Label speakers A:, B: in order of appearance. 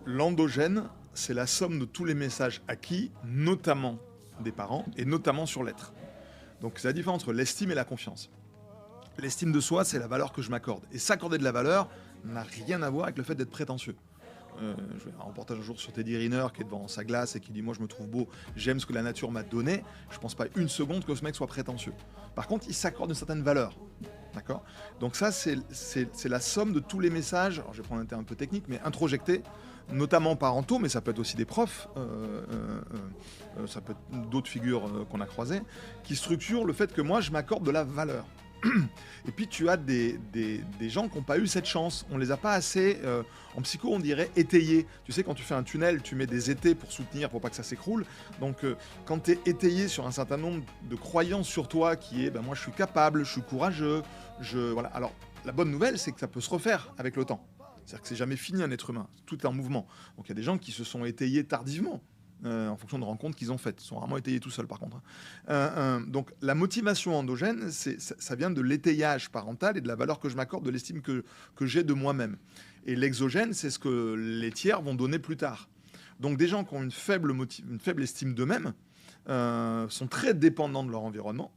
A: L'endogène, c'est la somme de tous les messages acquis, notamment des parents, et notamment sur l'être. Donc c'est la différence entre l'estime et la confiance. L'estime de soi, c'est la valeur que je m'accorde. Et s'accorder de la valeur n'a rien à voir avec le fait d'être prétentieux. Je vais un reportage un jour sur Teddy Riner qui est devant sa glace et qui dit moi je me trouve beau, j'aime ce que la nature m'a donné. Je pense pas une seconde que ce mec soit prétentieux. Par contre, il s'accorde une certaine valeur. D'accord. Donc ça, c'est la somme de tous les messages, alors je vais prendre un terme un peu technique, mais introjectés, notamment parentaux, mais ça peut être aussi des profs, ça peut être d'autres figures qu'on a croisées, qui structurent le fait que moi, je m'accorde de la valeur. Et puis tu as des gens qui n'ont pas eu cette chance. On les a pas assez, en psycho on dirait, étayés. Tu sais, quand tu fais un tunnel, tu mets des étais pour soutenir, pour pas que ça s'écroule. Donc quand tu es étayé sur un certain nombre de croyances sur toi, qui est, ben, moi je suis capable, je suis courageux, voilà. Alors la bonne nouvelle, c'est que ça peut se refaire avec le temps. C'est-à-dire que c'est jamais fini un être humain, tout est en mouvement. Donc il y a des gens qui se sont étayés tardivement. En fonction de rencontres qu'ils ont faites. Ils sont rarement étayés tout seuls, par contre. Donc, la motivation endogène, ça vient de l'étayage parental et de la valeur que je m'accorde, de l'estime que j'ai de moi-même. Et l'exogène, c'est ce que les tiers vont donner plus tard. Donc, des gens qui ont une faible estime d'eux-mêmes sont très dépendants de leur environnement.